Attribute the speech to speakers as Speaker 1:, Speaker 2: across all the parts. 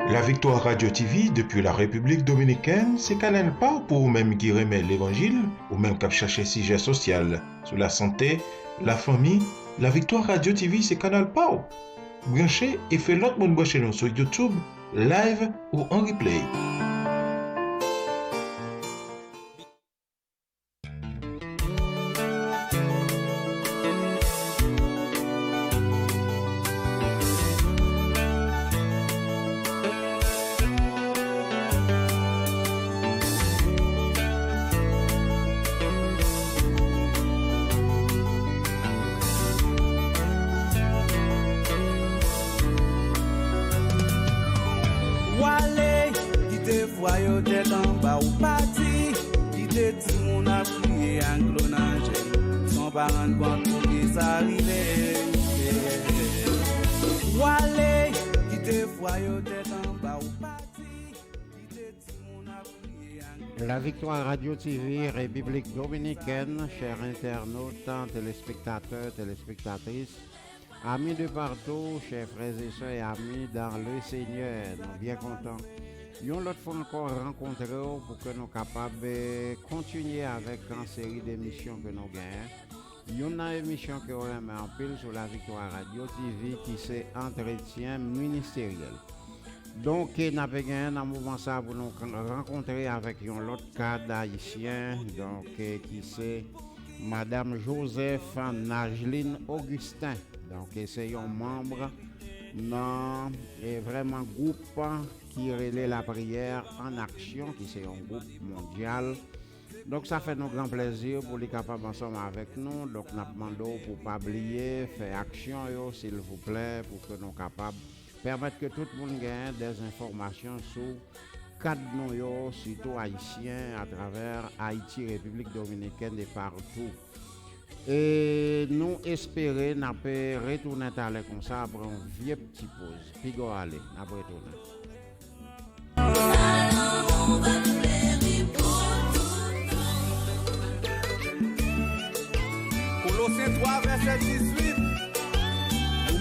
Speaker 1: La Victoire Radio TV depuis la République Dominicaine, c'est Canal pas pour vous-même qui remet l'Évangile, ou même qui chercher sujet social sur la santé, la famille. La Victoire Radio TV, c'est Canal pas. Branchez et fait l'autre monde brancher nous sur YouTube, live ou en replay.
Speaker 2: La Victoire Radio TV, République Dominicaine, chers internautes, téléspectateurs, téléspectatrices, amis de partout, chers frères et sœurs et amis dans le Seigneur, nous sommes bien contents. Nous l'autre fois encore rencontrés pour que nous soyons capables de continuer avec une série d'émissions que nous gagnons. Il y a une émission que nous remet en pile sur la Victoire Radio TV qui c'est Entretien ministériel. Donc, nous avons gagné un mouvement ça pour nous rencontrer avec un autre cadre haïtien, donc, qui c'est Madame Joseph Nageline Augustin. Donc, c'est un membre dans vraiment groupe qui relaie la prière en action, qui c'est un groupe mondial. Donc, ça fait nous grand plaisir pour les capables ensemble avec nous. Donc, nous demandons pour ne pas oublier, faire action, s'il vous plaît, pour que nous soyons capables permettre que tout le monde gagne des informations sur cadre nous, surtout haïtiens, à travers Haïti, République Dominicaine et partout. Et nous espérons nous peut retourner à l'air comme ça après une vieille petite pause. Puis go aller, nous retourner.
Speaker 3: Colossiens 3, verset 18.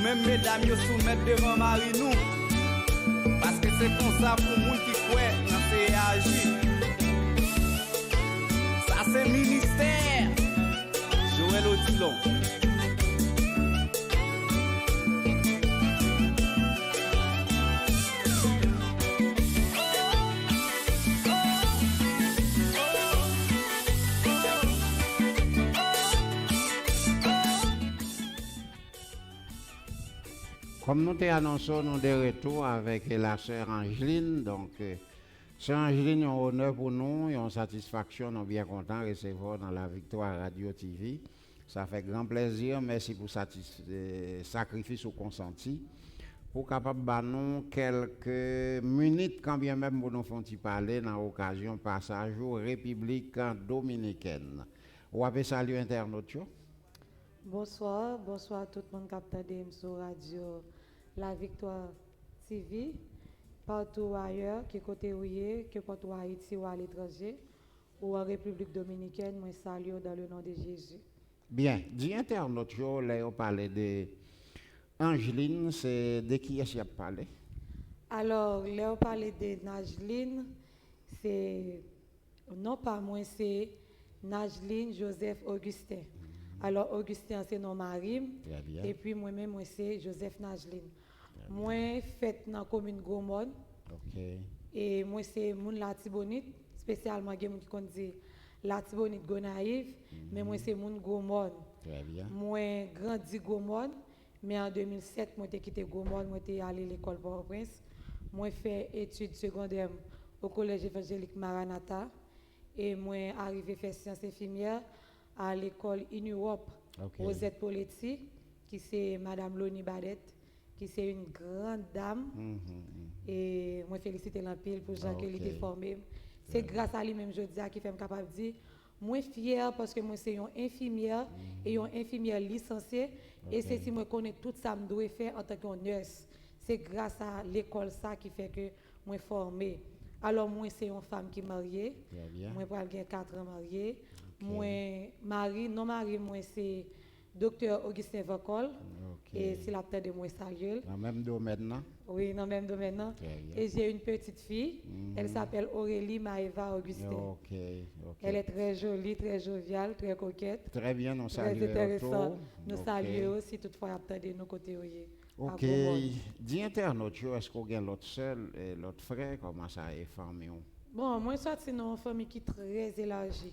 Speaker 3: Même mesdames yo soumettent devant Marie nous parce que c'est comme ça pour moun qui croit dans ces agir. Ça c'est ministère. Joël Odilon.
Speaker 2: Comme nous t'avons annoncé, nous de retour avec la sœur Angeline. Donc, sœur Angeline, un honneur pour nous, une satisfaction, nous sommes bien contents de recevoir dans la Victoire Radio TV. Ça fait grand plaisir. Merci pour le sacrifice au consenti. Pour capable de nous quelques minutes, quand bien même nous font parler dans l'occasion passage aux République Dominicaine. Ou avez salué internautes.
Speaker 4: Bonsoir à tout le monde qui a sur Radio La Victoire TV, partout ailleurs, que côté où que partout à Haïti ou à l'étranger, ou en République Dominicaine, moi salue dans le nom de Jésus.
Speaker 2: Bien, dis internaute, là on parlait de Angeline, c'est de qui est-ce qu'il a parlé?
Speaker 4: Alors, là on parlait de Nageline, c'est, non pas moi, c'est Nageline Joseph Augustin. Alors, Augustin, c'est mon mari. Et puis, moi-même, moi, c'est Joseph Nageline. Moi, fait dans la commune Gomon.
Speaker 2: Okay.
Speaker 4: Et moi, c'est mon Latibonite, spécialement, il y a des gens qui disent Latibonite Gonaïve, mais moi, c'est mon Gomon. Moi, grandi Gomon, mais en 2007, moi, j'ai quitté Gomon, moi, j'ai allé à l'école Port-au-Prince. Moi, j'ai fait études secondaires au collège évangélique Maranatha. Et moi, arrivé faire sciences infirmières à l'école In Europe, Rosette Poletti, qui c'est Madame Loni Badette, qui c'est une grande dame. Et moi, félicite l'empile pour Jean qui était formé. C'est grâce à lui-même, je dis, qui fait me capable de dire, moi fière parce que moi, c'est une infirmière et une infirmière licenciée. Et c'est si moi connais tout ça, je dois faire en tant que nurse. C'est grâce à l'école ça qui fait que moi formée. Alors, moi, c'est une femme qui est mariée. Moi, j'ai 4 ans mariée. Moi, mari, non mari, moi, c'est Dr. Augustin Vacol. Et c'est la tête de moi sérieux.
Speaker 2: Dans le même domaine, non?
Speaker 4: Oui, dans le même domaine. Non? Et j'ai une petite fille. Elle s'appelle Aurélie Maëva Augustin.
Speaker 2: Ok.
Speaker 4: Elle est très jolie, très joviale, très coquette.
Speaker 2: Très bien, on
Speaker 4: Très
Speaker 2: salue.
Speaker 4: intéressant. Nous saluons aussi toutefois à de nos côtés.
Speaker 2: Ok. Dis internaute, est-ce qu'on a l'autre seul et l'autre frère? Comment ça est famille?
Speaker 4: Bon, moi, je suis dans une famille qui est très élargie.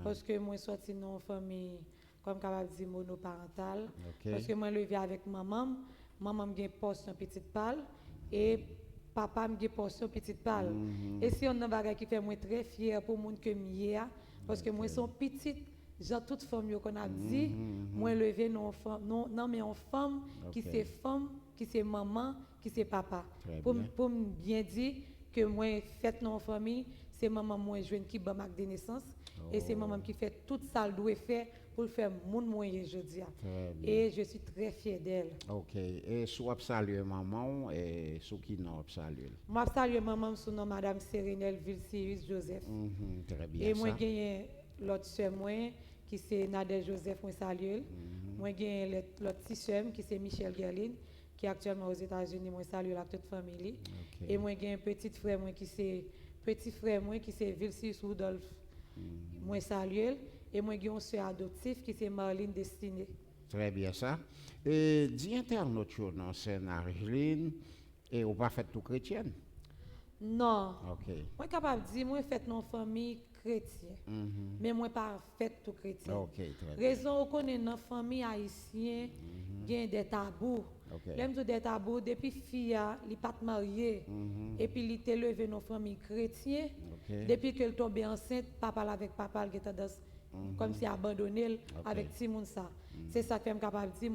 Speaker 4: Parce que moi, je suis dans une famille, comme capable de dire, monoparentale. Parce que moi, je vis avec maman. Maman a une portion petite pâle. Et papa a une portion petite pâle. Et si on a un bagage qui fait moi très fier pour les gens que je suis, parce que moi, je suis petite. Genre toute femme qu'on a dit, moi lever non mais en femme qui c'est maman, qui c'est papa. Pour bien dire que moi fête non famille, c'est maman moi jeune qui bat ma de naissance et c'est maman qui fait tout ça doit faire pour faire mon moyen aujourd'hui. Et je suis très fière d'elle.
Speaker 2: OK. Et soit saluer maman et sous qui non saluer.
Speaker 4: Moi saluer maman sous nom madame Sérénelle Ville-Cyrus Joseph.
Speaker 2: Très bien.
Speaker 4: Et moi gagne l'autre sœur moi qui c'est Nadège Joseph, moi salue. Moi j'ai l'autre petite sœur qui c'est Michel Gerline qui est actuellement aux États-Unis, moi salue la toute famille. Et moi j'ai un petit frère moi qui c'est Vilsis Rudolph. Moi salue et moi j'ai une sœur adoptive qui c'est Marlene Destinée.
Speaker 2: Très bien ça. Et dis internaute non c'est Argeline et ou pas fait tout chrétienne.
Speaker 4: Non.
Speaker 2: OK.
Speaker 4: Moi capable dire moi fait non famille chrétien. Mais moi pas fait tout chrétien.
Speaker 2: OK, très bien.
Speaker 4: Raison qu'on connaît dans famille haïtienne, il y a des tabous. L'aime des tabous depuis fille li pas mariée et puis il était levé dans famille chrétienne. Depuis qu'elle tombe enceinte, papa avec papa qui tendance comme si abandonné avec ti moun ça. C'est ça que je suis capable de dire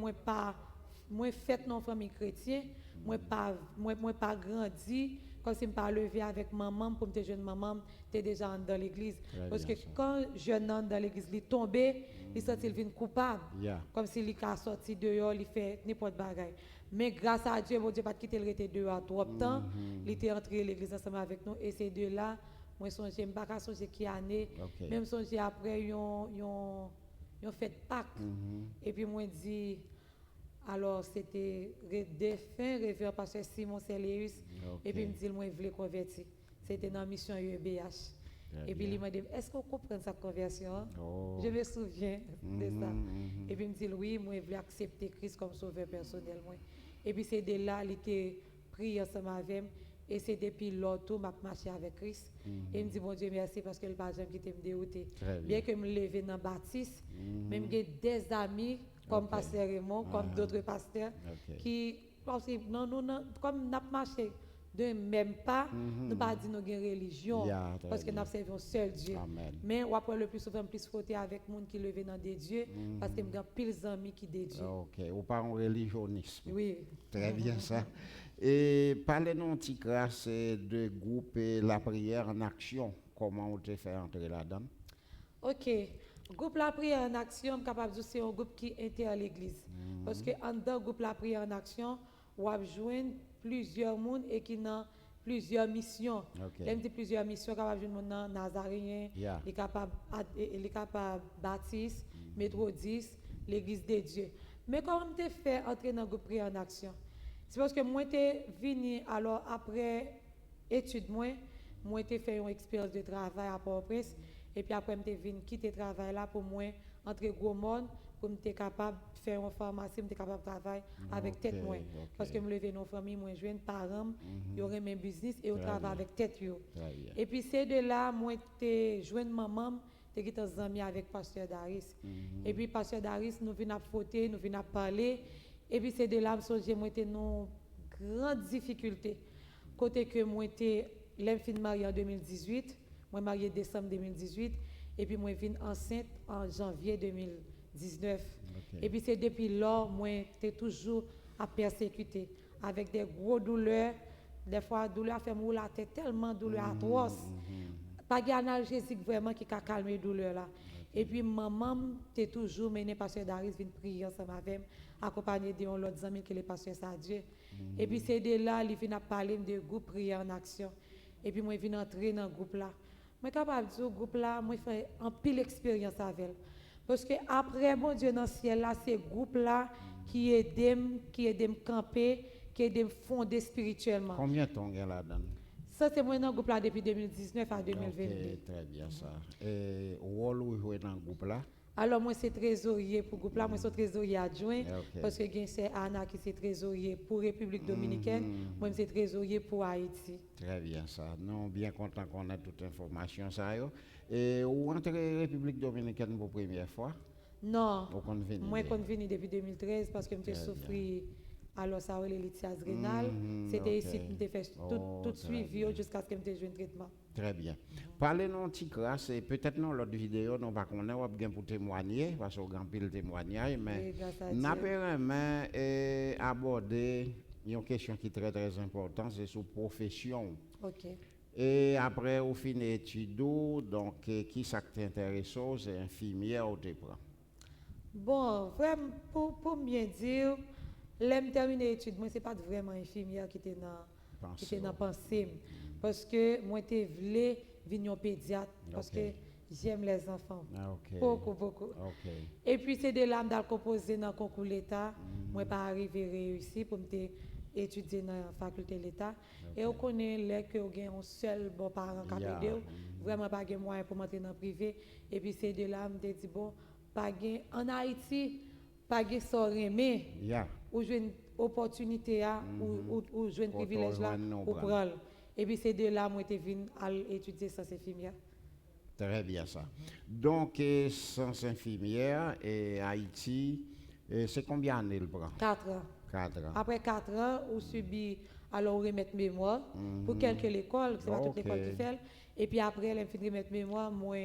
Speaker 4: moi fait dans famille chrétienne, moi pas grandi quand je me pas levé avec maman pour me jeune maman t'es déjà dans l'église parce que quand jeune dans l'église il tombé il sorti il vient coupable comme s'il a sorti dehors il fait n'importe bagaille mais grâce à Dieu bon Dieu pas quitter le rester dehors trop temps il était entré l'église ensemble avec nous et c'est de là moi songe pas songer qui année même songer après yon fait Pâques et puis moi dit alors c'était défunt révérend pasteur Simon Céléus et puis il me dit moi je voulais convertir c'était dans la mission UEBH et puis il m'a dit est-ce qu'on comprend sa conversion je me souviens de ça et puis il me dit oui moi je voulais accepter Christ comme sauveur personnel moi et puis c'est de là il était prié ensemble avec et c'est depuis l'autre m'a marché avec Christ et il me dit bon Dieu merci parce que le pas jamais qui me dérouté bien que me lever dans baptiste même j'ai des amis comme pasteur Raymond, comme d'autres pasteurs, qui, non, comme nous avons marché de même pas, nous pas dit nous avons une religion, parce que nous servons un seul Dieu. Mais on après le plus souvent plus frotter avec les gens qui lèvent dans des dieux, parce que nous avons pile d'amis qui des dieux.
Speaker 2: OK, ou pas un religionnisme.
Speaker 4: Oui.
Speaker 2: Très bien ça. Et parlez-nous un petit grâce de groupe et la prière en action. Comment on te fait entrer là-dedans?
Speaker 4: OK. Groupe la prière en action, je suis capable de dire c'est un groupe qui est à l'église. Parce que en dedans groupe la prière en action, on va joindre plusieurs monde et qui ont plusieurs missions. Même dit plusieurs missions capable de joindre Nazaréen, les capables baptistes, méthodistes, l'église des dieux. Mais comment te fait entrer dans groupe prière en action? C'est parce que moi t'ai venu alors après étude moi t'ai fait une expérience de travail à Port-au-Prince. Et puis après, je suis venu quitter le travail là pour moi, entrer gros monde, pour être capable de faire une pharmacie, être capable de travailler avec tête moi. Parce que je me lever dans la famille, moi je viens de parents, il y aurait mes business et on travaille avec tête. Et puis c'est de là, moi je joint maman, je suis en ami avec Pasteur Daris. Et puis Pasteur Daris, nous venons à frotter, nous venons à parler. Et puis c'est de là, que moi j'étais dans une grande difficulté. Côté que moi j'étais mariée en 2018. Moi mariée décembre 2018 et puis moi vinn enceinte en janvier 2019. Et puis c'est depuis lors moi j'étais toujours à persécuter avec des gros douleurs, des fois douleur fait me la tête tellement douleur atroce. Pas d'analgésique vraiment qui a calmé douleur là. Et puis maman t'es toujours mené pasteur Daris vinn prier ensemble avec accompagné de l'autre ami qui est pasteur Sadieu. Et puis c'est de là il vient parler de groupe prière en action. Et puis moi vinn entrer dans groupe là. Moi capable de dire groupe là moi fait en pile expérience avec elle parce que après mon Dieu dans le ciel là c'est groupe là qui aide à camper, qui aide à fonder spirituellement.
Speaker 2: Combien de temps il y a là-dedans?
Speaker 4: Ça, c'est moi dans le groupe là depuis 2019 à 2022.
Speaker 2: Ok, très bien ça. Et rôle où jouez dans le groupe là?
Speaker 4: Alors, moi, c'est trésorier pour le groupe là. Moi, je suis trésorier adjoint.
Speaker 2: Ok.
Speaker 4: Parce que c'est Anna qui est trésorier pour République Dominicaine. Moi, je suis trésorier pour Haïti.
Speaker 2: Très bien ça. Nous, bien content qu'on ait toute information ça. Et où entrez République Dominicaine pour la première fois?
Speaker 4: Non,
Speaker 2: Ou qu'on vient
Speaker 4: moi, je
Speaker 2: déjà?
Speaker 4: suis venu depuis 2013 parce que je souffert alors ça les lithiase rénale. C'était
Speaker 2: ok.
Speaker 4: ici que je fait tout suivi jusqu'à ce que je joue un traitement.
Speaker 2: Très bien. Parlez-nous un petit grâce et peut-être dans l'autre vidéo, nous pas qu'on a bien pour témoigner parce qu'on a un pile témoignage, mais nous avons aborder une question qui est très très importante, c'est sur profession.
Speaker 4: OK.
Speaker 2: Et après, au fin d'études, donc, qui ça t'intéresse, c'est infirmière ou t'es prend?
Speaker 4: Bon, vraiment, pour bien dire, l'aime terminer l'étude, moi, ce n'est pas vraiment infirmière qui était dans pensée. Parce que moi, je voulais venir pédiatre parce que j'aime les enfants. Beaucoup, beaucoup. Et puis, c'est de l'âme d'aller composer dans le concours l'État. Moi, pas arrivé à réussir pour me étudier dans la faculté de l'État. Et on connaît que j'ai un seul bon parent qui a aidé, vraiment pas de moyens pour m'entrer dans le privé. Et puis, c'est de l'âme de dire, bon, en Haïti, pas de soremé, ou j'ai une opportunité, ou j'ai un privilège là, pour prendre. Et puis, c'est de là que je suis venu étudier sans infirmière.
Speaker 2: Très bien ça. Donc, sans infirmière et Haïti, c'est combien d'années le prend?
Speaker 4: 4 ans.
Speaker 2: 4 ans.
Speaker 4: Après 4 ans, on subit alors remettre mémoire pour quelques l'école, c'est pas toute l'école qui fait. Et puis après, elle fin de remettre mémoire, moi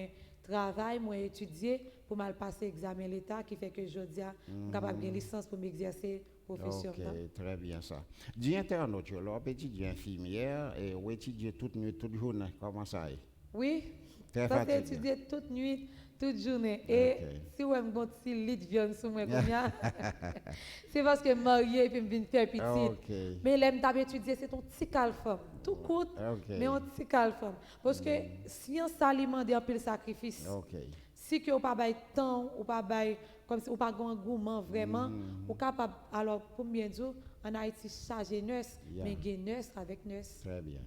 Speaker 4: travail, moi étudier pour mal passer examen l'État qui fait que je dis suis capable de licence pour m'exercer profession.
Speaker 2: Ok, très bien ça. Dis internaute, là, petit infirmière et ou étudier toute nuit, toute journée, comment ça est?
Speaker 4: Oui,
Speaker 2: très
Speaker 4: ça c'est étudier toute nuit, toute journée. Et si vous avez un petit lit de viande sur moi, c'est parce que marié et puis je viens faire petite. Mais l'aime d'abord étudier, c'est ton petit calfum. Tout coûte, mais un petit calfum. Parce que science s'alimente d'un peu de sacrifice. Si que vous pas de temps, ou pas comme si vous pas un gourmand vraiment, vous capable alors pour bien dire en Haïti charger nurse, mais gain nurse avec nurse.
Speaker 2: Très bien.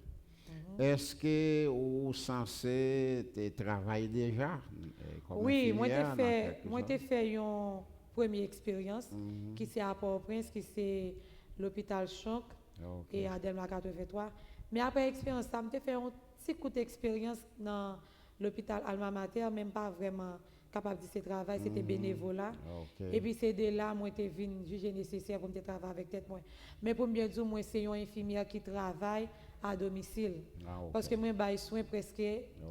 Speaker 2: Est-ce que vous censé travailler déjà?
Speaker 4: Oui, moi j'ai fait une première expérience qui c'est à Port-au-Prince, qui c'est l'hôpital Choc et à Delma 83. Mais après l'expérience, ça m'a fait un petit coup d'expérience dans l'hôpital Alma Mater, même pas vraiment capable de ce travail, c'était bénévolat. Et puis c'est de là moi j'étais venu juger nécessaire pour me travailler avec tête moi. Mais pour bien dire moi c'est une infirmière qui travaille à domicile. Parce que moi bail soin presque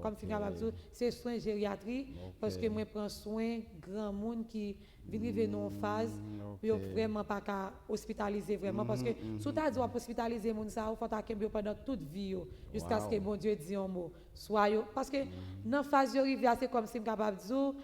Speaker 4: comme si capable dire c'est soins gériatrie parce que moi prends soin grand monde qui vivent dans une phase où vraiment pas qu'à hospitaliser vraiment parce que sous ta doit hospitaliser moun ça faut ta kembe pendant toute vie jusqu'à ce que bon Dieu dise un mot. Soit parce que dans phase de rivière c'est comme si capable dire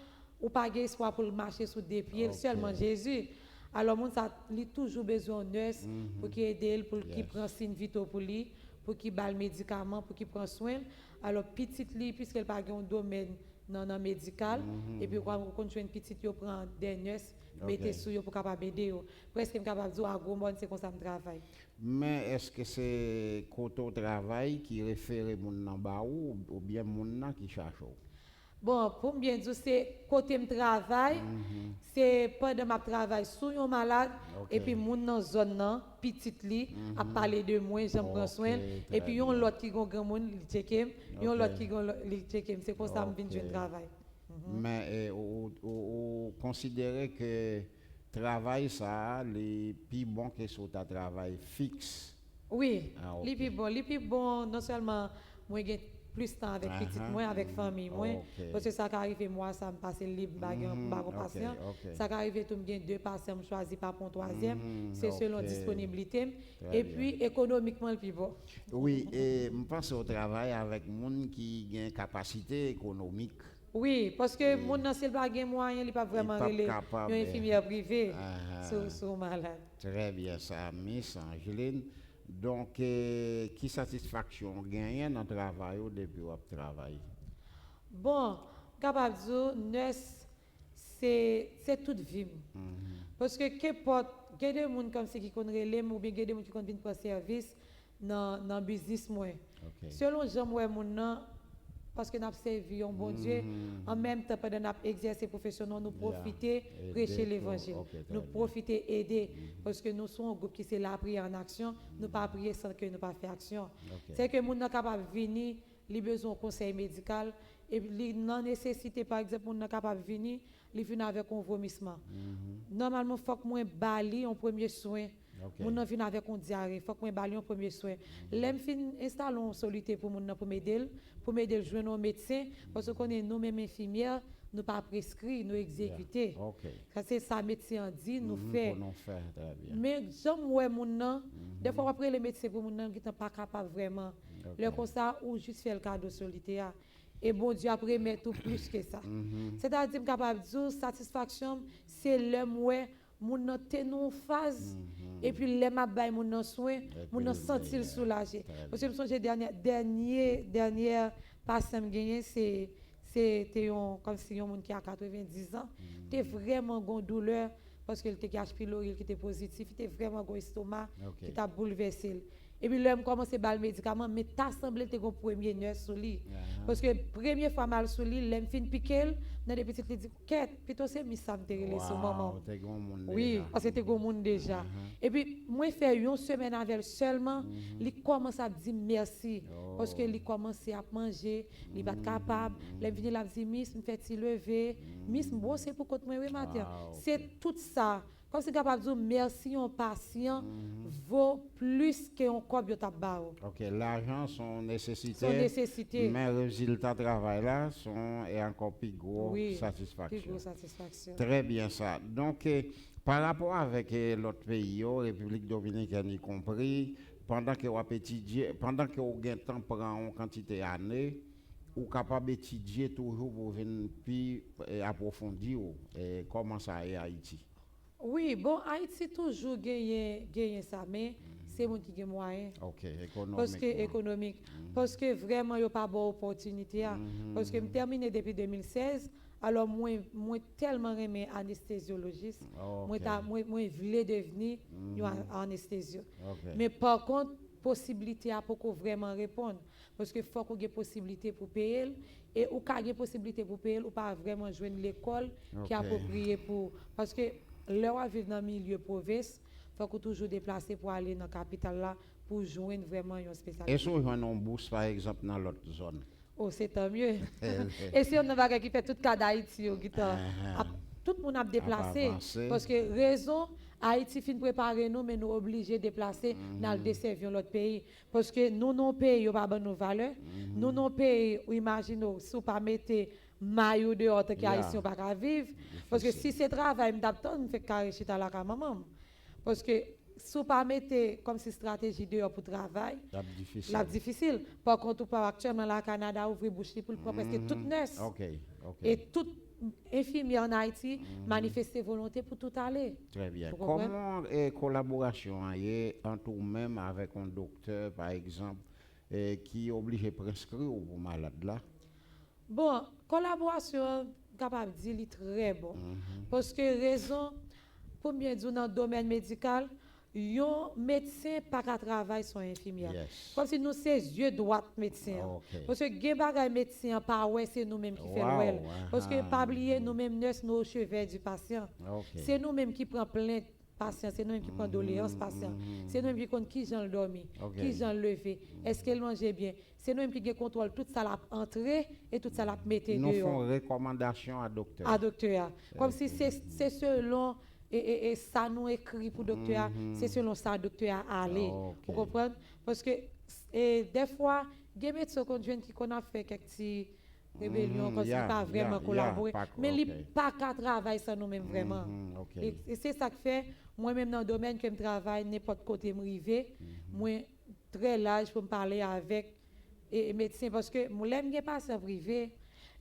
Speaker 4: ou pas gain espoir pour marcher sous des pieds seulement Jésus. Alors moun ça li toujours besoin de nurse pour qui aider pour qui prend signe vitaux pour lui pour qui bat le médicament pour qui prend soin. Alors petite li puisqu'elle pas un domaine non médical et puis quand on une petite yo prend des nurses mettez sur yo pour capable aider yo presque capable dire à gros monde c'est comme ça me travaille.
Speaker 2: Mais est-ce que c'est côté travail qui réfère moun nan ba ou bien moun nan qui cherche?
Speaker 4: Bon, pour bien dire, c'est côté de travail, c'est pendant ma travail sur un malade, et puis moun dans zone nan, petite li, a parler de moi, j'en prends soin, et puis yon l'autre qui gon grand moun, li check yon l'autre qui gon li check c'est pour ça me vinn joindre travail.
Speaker 2: Mais ou considérer que travail ça, les plus bon que sur ta travail fixe.
Speaker 4: Oui, les plus bon, non seulement moi j'ai plus de temps avec petite moi avec famille moi parce que ça qui arrive moi ça me passe libre bagon patient ça qui arrive tout me gain 2 patients me choisi pas pour troisième c'est selon disponibilité et puis économiquement le plus bon.
Speaker 2: Oui, et me pense au travail avec monde qui gain capacité économique.
Speaker 4: Oui, parce que mon nan s'il pas gain moyen, il pas vraiment relé une infirmière privée sur malade.
Speaker 2: Très bien ça, Miss Angeline. Donc, qui satisfaction gagne dans le travail ou depuis le travail?
Speaker 4: Bon, capable de dire, nurse, c'est toute vie. Parce que qu'importe il y a des gens comme si qui connaissent relève ou bien il y a des gens qui connaissent venir pour service dans business moi. Selon Jean moi mon parce que nous avons servi un bon Dieu, en même temps, pendant que nous avons exercé professionnellement, nous profiter prêcher l'évangile, nous profiter aider, parce que nous sommes un groupe qui s'est là prier en action, nous pas prier sans que nous pas faire action. C'est que nous sommes capables de venir, les besoins de conseil médical, et la nécessité, par exemple, nous sommes capables de venir, les venir avec un vomissement. Normalement, il faut que moi bali en premier soin. Mon vient avec un diarrhée, faut que moi un premier soin. L'aime fin installer une soluté pour mon pour m'aider joindre un médecin parce qu'on est nous mêmes infirmières, nous pas prescrit, nous exécuter. Ça c'est ça médecin dit nous fait. Mais j'aime ouais mon des fois après les médecins pour mon qui sont pas capable vraiment. Le comme ça ou juste faire le cadeau solitaire. Et bon Dieu après met tout plus que ça. C'est-à-dire capable de dire satisfaction c'est l'homme ouais mon non phase et puis les m'a bay mon soin mon sentir soulagé parce que me songe dernière patient gagné c'était comme si un monde qui a 90 ans était vraiment gon douleur parce que il était H pylori qui était positif il était vraiment gon estomac qui t'a bouleversé. Et puis l'homme commence à bal médicament mais t'as semblé te gon premier nerf sur lui parce que première fois mal sur lui l'homme fin piquer dans des petites dit quête plutôt c'est mi ça me relé ce moment oui parce que t'es gon monde déjà et puis moi fait une semaine avec seulement il commence à dire merci parce que il commence à manger il va capable l'homme vient la dire miss me fait lever miss bon c'est pour côté moi oui matin c'est tout ça. Comme c'est capable de dire merci un patient vaut plus qu'un corps de tabac.
Speaker 2: OK, l'argent son nécessité. Mais le résultat de travail là sont et encore plus gros satisfaction.
Speaker 4: Plus gros satisfaction.
Speaker 2: Très bien ça. Donc par rapport avec l'autre pays, République dominicaine y compris, pendant que vous étudiez, pendant que vous avez temps prend en quantité d'années, ou capable d'étudier toujours pour venir plus approfondir comment ça est Haïti.
Speaker 4: Oui, bon, Haïti toujours gagné ça, mais c'est moi qui gagne moyen.
Speaker 2: OK, économique.
Speaker 4: Parce que économique. Parce que vraiment, il n'y a pas bonne opportunité. Parce que je terminé depuis 2016, alors moi tellement aimé anesthésiologiste. Moi voulais devenir anesthésio. Mais par contre, possibilité à pour vraiment répondre. Parce que faut qu'on ait possibilité pour payer. Et ou qu'il y ait possibilité pour payer, ou pas vraiment joindre l'école qui est appropriée pour. Parce que là, vivre dans le milieu province, il faut qu'on toujours déplacer pour aller dans la capitale là pour joindre vraiment un spécialiste.
Speaker 2: Et si on a une bourse par exemple dans l'autre zone?
Speaker 4: Oh, c'est tant mieux. Et si on a qui fait tout le cas d'Haïti, tout le monde a déplacé. Parce que raison, Haïti fin préparer nous, mais nous obligés de déplacer dans le desservir l'autre pays. Parce que nous, nos pays, pas de nos valeurs. Nous, nos pays, imaginez, si vous pas mettez maillot dehors qui Haïti pas vivre. Parce que si c'est travail, me fait carré chez la maman. Parce que si vous pas mettez comme si stratégie dehors pour travail, c'est difficile. Par contre, actuellement, le Canada ouvre bouche pour presque toute nurse. Et toute infirmière en Haïti manifester volonté pour tout aller.
Speaker 2: Très bien. Comment est collaboration entre vous-même avec un docteur, par exemple, qui est obligé de prescrire pour malade là?
Speaker 4: Bon, collaboration, capable de dire, très bon. Parce que raison, pour bien dire, dans le domaine médical, un médecin pas qu'à travailler son infirmière. Comme si nous c'est yeux droit médecin. Parce que les bagages médecin pas ouais c'est nous-mêmes qui faisons well. Parce que pas oublier nous-mêmes nurse nos chevet du patient. C'est nous-mêmes qui prend plainte patient, c'est nous-mêmes qui prend doléance patient. C'est nous-mêmes qui compte qui j'en dormi, qui j'en levé, est-ce qu'elle mangeait bien. C'est nous-mêmes qui contrôle tout ça l'a entrée et tout ça l'a metté dehors.
Speaker 2: Nous faisons recommandation à docteur.
Speaker 4: À docteur. Comme si c'est selon et ça nous écrit pour docteur, c'est selon ça docteur a aller. Vous comprenez? Parce que des fois, des médecins qui a fait quelques petites rébellions, parce qu'ils pas vraiment collaboré, mais ils pas qu'à travailler ça nous-mêmes vraiment. Et c'est ça que fait, moi-même dans le domaine que je travaille, n'importe côté me rivé, moi très large pour me parler avec les médecins, parce que moi, je n'ai pas ça privé,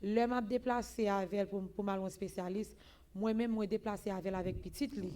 Speaker 4: je m'a déplacé avec pour mal un spécialiste. moi-même moi déplacer avec petite li.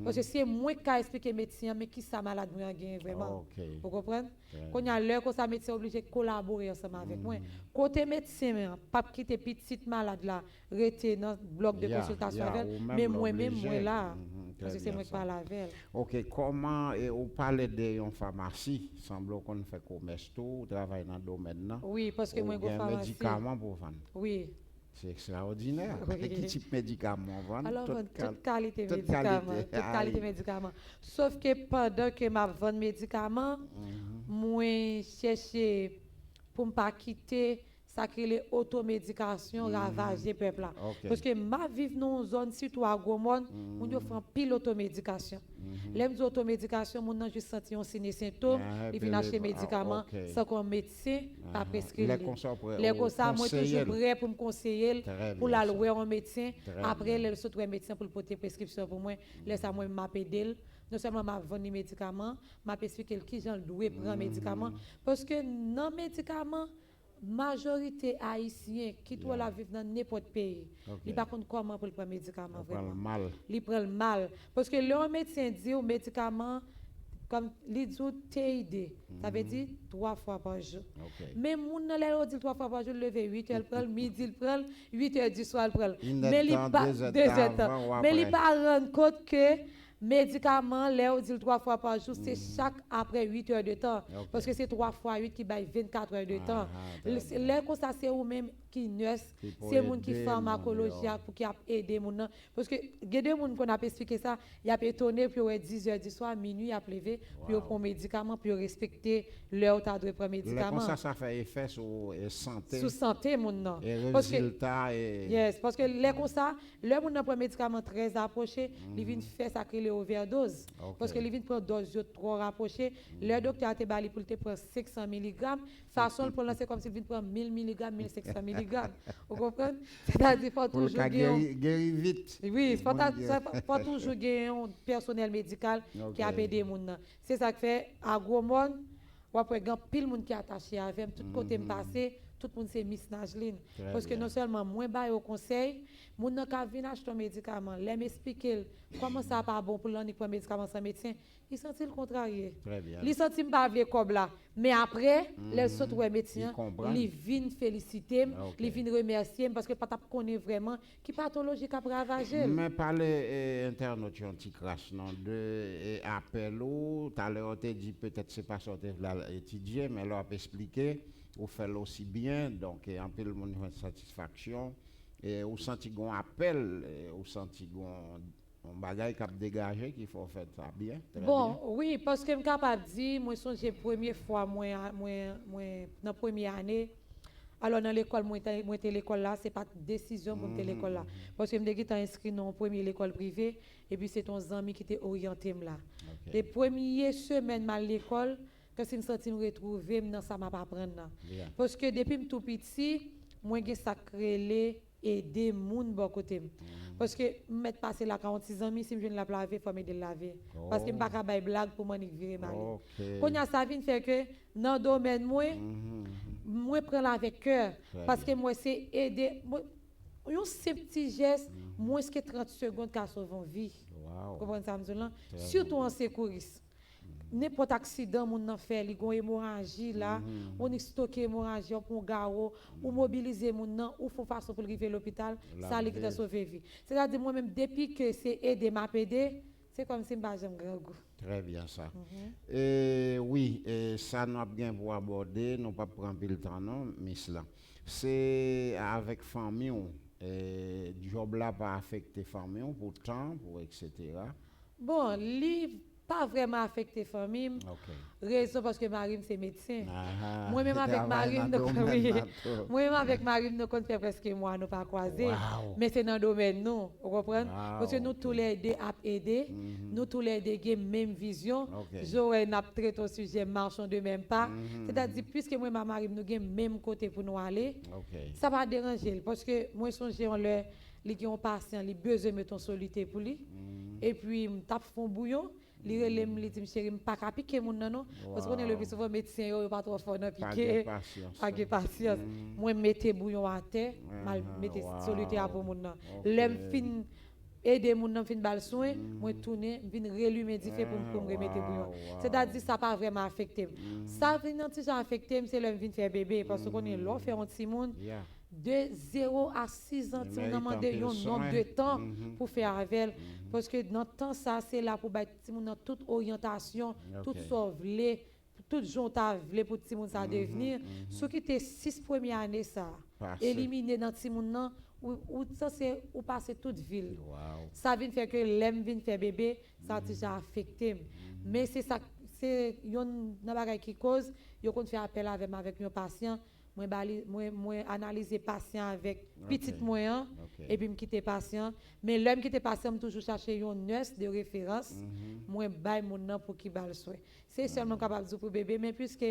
Speaker 4: Parce que c'est moi qui expliquer médecin mais qui ça malade moi gagne vraiment. Vous comprenez? Quand il y a l'heure que ça médecin obligé de collaborer ensemble avec moi. Côté médecin pas quitter petite malade là, rester dans bloc de consultation avec mais moi-même moi là parce que c'est moi qui parle avec elle.
Speaker 2: OK, comment on parle de une pharmacie, semble qu'on fait commerce tout, travaille dans le domaine là.
Speaker 4: Oui, parce que moi go pharmacie.
Speaker 2: Médicaments pour vendre.
Speaker 4: Oui.
Speaker 2: C'est extraordinaire.
Speaker 4: Oui.
Speaker 2: Quel type de médicaments vendre?
Speaker 4: Alors, toute qualité de médicaments. Sauf que pendant que je vends médicaments, moi chercher pour ne pas quitter ça crée les automédications ravager peuple là. Parce que ma vivre dans une zone surtout à Gomon, on doit faire pile automédication. Les automédication mon nan juste senti un signe symptôme, il vient acheter médicaments sans qu'un médecin pas prescrire. Les comme ça moi toujours prêt pour me conseiller pour la louer un médecin après le sauter un médecin pour porter prescription pour moi, laisse ça moi m'appeler non seulement m'a vendre les médicaments, m'a expliquer qui j'en doit prendre médicaments parce que non médicaments majorité haïtien qui doit la vivre dans n'importe pays. Il pas contre comment pour prendre médicament vraiment. Il prend le mal parce que le médecin dit au médicament comme il dit TID, ça veut dire 3 fois par jour. Mais mon nan dit 3 fois par jour lever 8 heures prend midi il prend 8 heures du soir il prend. Mais il pas 2 heures. Mais il pas rendre compte que médicaments, les dit 3 fois par jour, c'est chaque après 8 heures de temps. Parce que c'est 3 fois 8 qui baille 24 heures de temps. Les comme ça, c'est vous-même qui nurse, c'est moun qui pharmacologie pour qui a aidé moun. Parce que il y a des moun qu'on a expliqué ça, il a étonné puis 10 heures du soir, minuit a levé, puis prendre médicaments, puis respecter l'heure où tu dois prendre médicaments.
Speaker 2: Comme ça fait effet sur santé.
Speaker 4: Sur santé moun non.
Speaker 2: Et résultat
Speaker 4: Yes, parce que les comme ça, le moun prend médicament très approché, il vient faire ça créer overdose. Parce que il vient prendre dose trop rapprochée, le docteur a te bali pour te prendre 500 mg, façon pour lancer comme s'il vient prendre 1000 mg, 1500 mg. Vous comprenez? C'est-à-dire faut toujours
Speaker 2: guérir vite.
Speaker 4: Oui, faut toujours gagner un personnel médical qui a aidé les gens. C'est ça qui fait à gros monde, ou après grand pile monde qui est attaché avec tout côté me passer. Tout le monde c'est Miss Najlin. Parce que non seulement moi bail au conseil, mon nan ka vinn acheter un médicament, les m'expliquer comment ça pas bon pour l'on prendre médicament sans médecin, il senti le contrarié.
Speaker 2: Très bien.
Speaker 4: Il senti pas vle comme là, mais après les autres médecins, il vinn féliciter, il vinn remercier parce que pas t'a connaît vraiment qui pathologie qu'a ravager.
Speaker 2: Mais parler internaute un petit crash non de appel ou tout à l'heure tu dit peut-être c'est pas sorti là étudier mais leur expliquer ou fait aussi bien donc en peu le monde a satisfaction et ou senti gon appel ou senti gon un bagage cap dégagé qu'il faut faire ça bien.
Speaker 4: Bon bien. Oui parce que me capable dire moi songe première fois moi dans première année alors dans l'école moi était l'école là c'est pas décision pour l'école là parce que me était inscrit dans première école privée et puis c'est ton ami qui était orienté là. Les premières semaines à l'école que si me senti me retrouver dans ça m'a pas apprendre parce que depuis tout petit moi j'ai sacré aider moun bon côté parce que mettre passer la 46 ans si je ne la laver faut m'aider laver parce que me pas bailler blague pour m'en virer mal quand y a ça vient faire que dans domaine moi prendre avec cœur parce que moi c'est aider un petit geste moins que 30 secondes qu'a sauvé vie vous comprenez ça me surtout en secouriste. N'importe accident mon nan fait li gon hémorragie là on y stocker hémorragie pour garo ou mobiliser mon nan ou faut façon pour arriver à l'hôpital ça li qui sauver vie c'est-à-dire moi même depuis que c'est aider m'a aider c'est comme si m'pas j'aime grand goût.
Speaker 2: Très bien ça. Et oui, ça nous a bien pour aborder, nous pas prendre le temps non, miss là. C'est avec famille job là pas affecté famille pour temps pour etc.
Speaker 4: Bon, livre pas vraiment affecté famille. Raison parce que Marine c'est médecin. Moi-même avec Marine moi-même avec Marine nous compte presque moi nous pas croiser. Mais c'est dans le domaine nous, vous comprenez? Parce que nous tous les deux à aider, nous tous les deux avons même vision. J'aurais n'a traité au sujet marchons de même pas. C'est-à-dire puisque moi et Marine nous avons même côté pour nous aller. Ça va déranger parce que moi songer on le li ont patient, li besoin de ton solité pour lui. Et puis tape fond bouillon li relem li dit chéri pas ka piquer mon non parce qu'on est le plus souvent médecin yo pas trop fort dans piquer pas de patience moi mettez bouillon à terre mal mettez soluté pour mon non l'aime fin aider moun nan fin bal soin, moi tourner, vinn relumidifier pour me remettre bouillon. C'est-à-dire ça pas vraiment affecté. Ça vient déjà affecté, c'est le vinn faire bébé parce qu'on est là faire un petit monde. De 0 à 6 ans, tu as demandé un nombre de temps pour faire avec elle. Parce que dans le temps, ça, c'est là pour battre toute orientation, toute sauveler, toute jonta pour tout le monde ça devenir. Ce qui était 6 premières années, ça, éliminer dans le monde, ou ça, c'est ou passer toute ville. Ça vient faire que l'aime vient faire bébé, ça a déjà affecté. Mais c'est ça, c'est une bagage qui cause, il faut faire appel avec nos patients. Moi analyser patient avec petit moyen et puis me quitter patient mais l'homme qui était patient me toujours chercher une nurse de référence moi bail mon nom pour qui bal soin c'est seulement capable de pour bébé mais puisque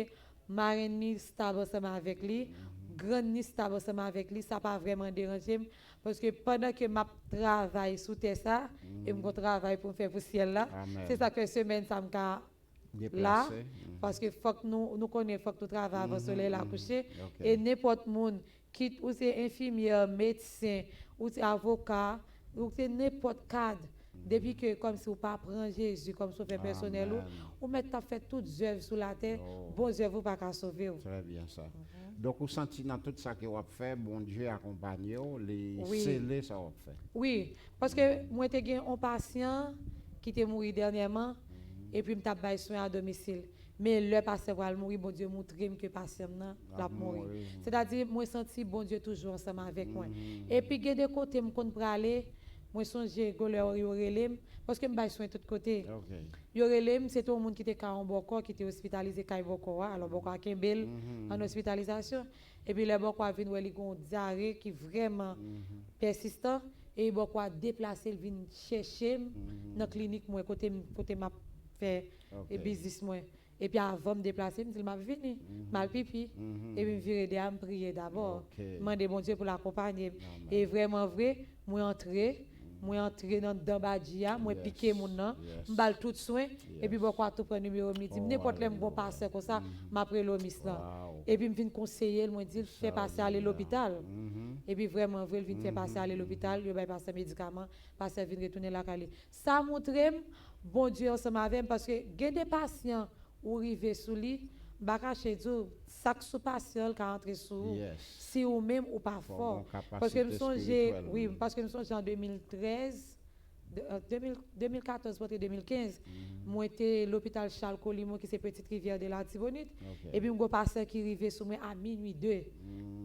Speaker 4: marraine ni stable ensemble avec lui grande ni stable ensemble avec lui ça pas vraiment dérangé parce que pendant que m'a travail sous terre ça et me travail pour faire pour ciel là c'est ça que semaine ça me là parce que faut que nous connaissons faut que nous travaillons avant soleil la coucher et n'importe monde qui ou c'est infirmière médecin ou c'est avocat ou c'est n'importe cadre depuis que comme si vous pas prendre Jésus comme sauveur personnel ou mettre ta fait toutes œuvres sur la terre bon œuvre pas qu'à sauver
Speaker 2: très bien ça donc vous sentez dans tout ça que vous fait bon Dieu accompagne les sceller ça vous fait
Speaker 4: parce que moi j'ai un patient qui est mort dernièrement et puis m't'a bail soin à domicile mais le patient va mourir bon Dieu montrer que patient nan l'a mourir c'est-à-dire moi senti bon Dieu toujours ensemble avec moi et puis il y a des côtés me kon praler moi songer goleur yorelem parce que me bail soin tout côté yorelem c'est tout le monde qui était en Boko qui était hospitalisé kay Boko alors Boko a Kembel en hospitalisation et puis le Boko a vinn wè li gon diarrhée qui vraiment persistant et Boko a déplacé il vinn chercher dans clinique moi côté m'a fait et business moi et puis avant me déplacer me dit m'a venu mal pipi et puis virer des me prier d'abord demander bon Dieu pour l'accompagner et vraiment vrai moi entrer dans Badia moi piquer mon nom m'bal tout soin et puis pourquoi tout prendre numéro me dit n'importe les bon passer comme ça m'après l'omis là et puis me vinn conseiller moi dit fait passer aller l'hôpital et puis vraiment vrai vinn faire passer aller l'hôpital il va passer médicament passer vinn retourner la Cali ça montre bon Dieu ensemble avec parce que il y a des patients ou arrivé sous lui baka chez Dieu chaque sous patient qui entre sous si ou même ou pas fort parce que nous songe parce que nous songe en 2013 2014 pour 2015 moi était l'hôpital Charles Colimo qui c'est petite rivière de la Tibonite et puis mon pasteur qui arrivé sous moi à minuit 2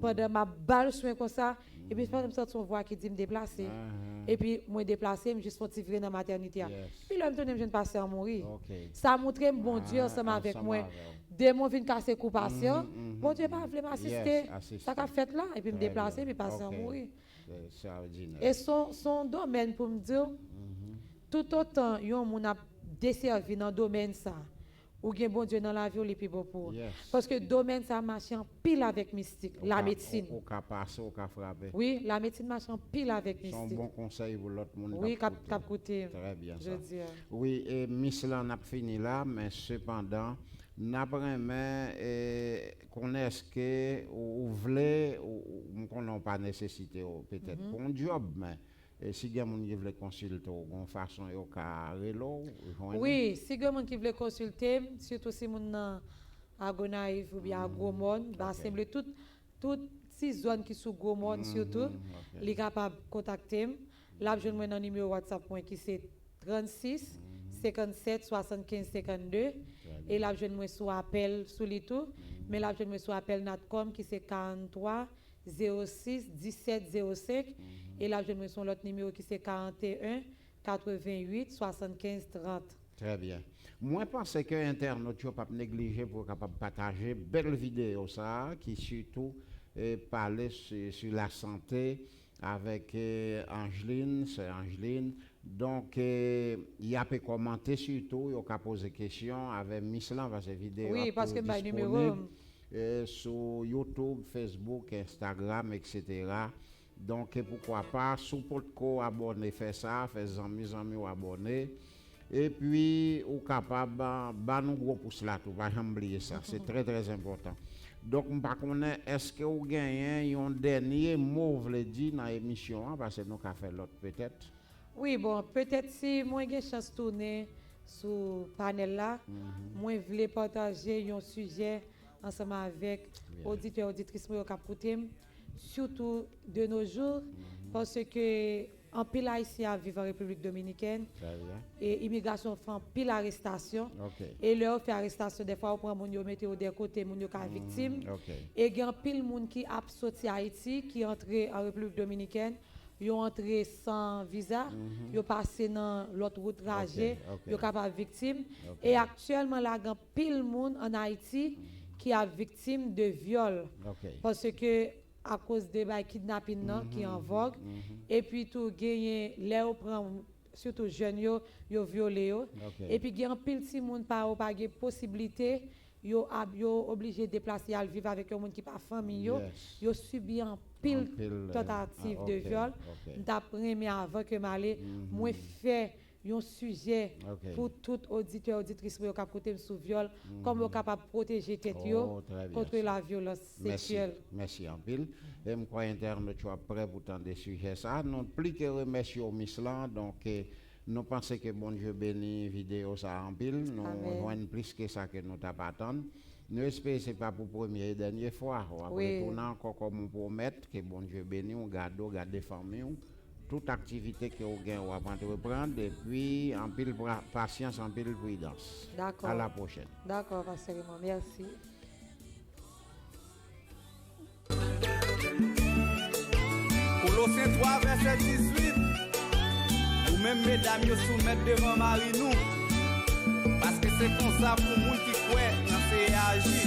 Speaker 4: pendant ma balle soin comme ça et puis je me sens son voix qui dit me déplacer et puis moi déplacer me juste pour tirer dans maternité puis là me tourner jeune pasteur mourir ça montre bon Dieu ensemble avec moi dès mon vinn casser coup patient bon Dieu pas voulu m'assister ça qu'a fait là et puis me déplacer puis pasteur mourir et son domaine pour me dire tout autant yon moun a desservi dans domaine ça ou gen bon Dieu dans la vie ou les plus beau pour parce que domaine ça marche en pile avec mystique la médecine
Speaker 2: au cas passer au cas frapper
Speaker 4: oui la médecine marche en pile avec mystique
Speaker 2: c'est un bon conseil pour l'autre monde
Speaker 4: oui cap côté
Speaker 2: très bien
Speaker 4: je dis
Speaker 2: oui et Miss là n'a fini là mais cependant n'a vraiment connaître que ou voulez ou qu'on n'a pas nécessité peut-être pour un job mais et si quelqu'un qui veut consulter de façon yo ka relo
Speaker 4: oui si quelqu'un qui veut consulter surtout si mon à Gonaïve ou bien à Gomon bah semble toute si zone qui sous Gomon surtout les capable contacter là je moi dans numéro WhatsApp moi qui c'est 36 57 75 52 et là je moi sous appel sous les tout mais là je moi sous appel Natcom qui c'est 43 06 17 05 et là je me son l'autre numéro qui c'est 41 88 75 30.
Speaker 2: Très bien. Moi pense que internaute yo pas négliger pour capable partager belle vidéo ça qui surtout parler sur la santé avec Angeline, c'est Angeline. Donc il a pu commenter surtout, il a posé des questions avec Miss Lan parce que vidéo
Speaker 4: oui, parce que ma numéro
Speaker 2: sur YouTube, Facebook, Instagram, etc. Donc pourquoi pas sous podco abonner faire ça faire amis ou abonner et puis ou capable ba nous gros pouce là tout pas oublier ça c'est très très important donc on pas connaît est-ce que vous gagnez un dernier mot veut dire dans émission parce que nous qu'a fait l'autre peut-être
Speaker 4: Oui, bon, peut-être si moi j'ai chance de tourner sur panel là, moi je voulais partager un sujet ensemble avec auditeurs et auditrices qui écoutent, surtout de nos jours, parce que en pile haïtien vivent en République dominicaine et immigration fait en pile arrestation et leur fait arrestation des fois on prend moun yo mette au des côtés moun yo ka victime et il y a pile moun qui a sorti Haïti qui entré en République dominicaine. Ils ont entré sans visa, ils ont passé dans l'autre route trajet, ils sont capables victimes. Et actuellement, là, il y a pile monde en Haïti qui est victime de viol. Parce que à cause des kidnapping qui est en vogue, et puis tout gagner, les surtout jeunes, ils violé. Et puis il y a pile de monde par pas de possibilité. Yo obligé de déplacer à vivre avec un monde qui pas famille yo subi en pile tentative de viol d'après mais avant que m'aller moi fait un sujet pour tout auditeur auditrice qui a côté sous viol comment capable protéger tête yo contre la violence sexuelle.
Speaker 2: Merci en pile et me crois interne tu es prêt pour tant des sujets ça non plus que remercier au Mislan donc nous pensons que bon Dieu bénit vidéo ça en pile nous rejoignons plus que ça que nous t'attendons. Nous espérons que ce n'est pas pour première et dernière fois. Après tout, encore comme on promet que bon Dieu bénit, on garde famille, toute activité que vous gagnez, on va reprendre et puis en pile patience, en pile prudence.
Speaker 4: D'accord.
Speaker 2: À la prochaine.
Speaker 4: D'accord, Pasteur Raymond, merci.
Speaker 3: Colossiens 3, verset 18. Ou même mesdames, vous soumettez devant Marie nous. Parce que c'est comme ça pour moun qui croit dans ces agir.